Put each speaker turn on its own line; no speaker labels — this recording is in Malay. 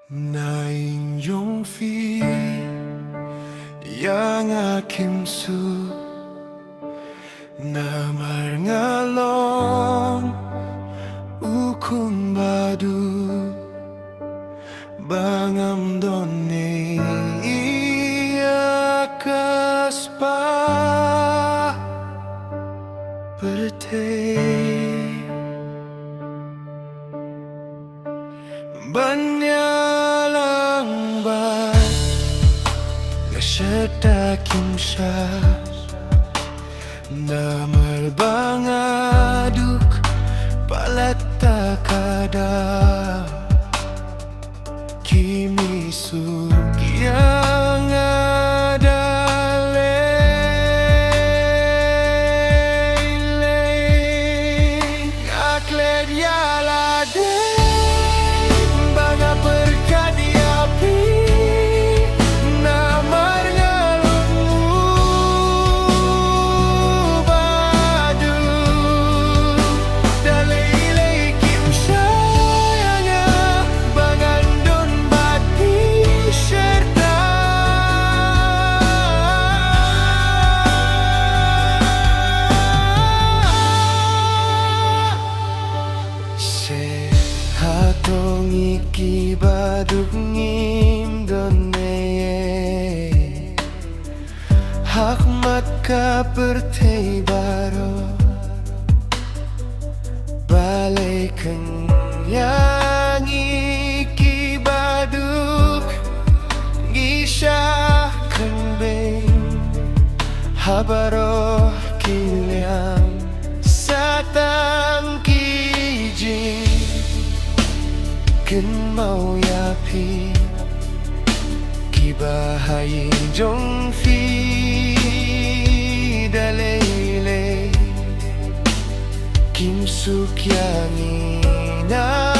나인 용피 양아 김수 나말 ngalong ukun badu bangam doni iakas pa bertei banyalang ba ngasetakim sya Namal bangaduk palata kada Kimi yang ada lei Aklet yalade Baga perkadi api Namar Hatong iki baduk ngim doneye Hakmat ka pertei baro Balai keng yang iki baduk Gisha keng beng Habaro kiliang Satang kijing Ken mau yapi Kibahayin jong fi dalele Kim suk yang ina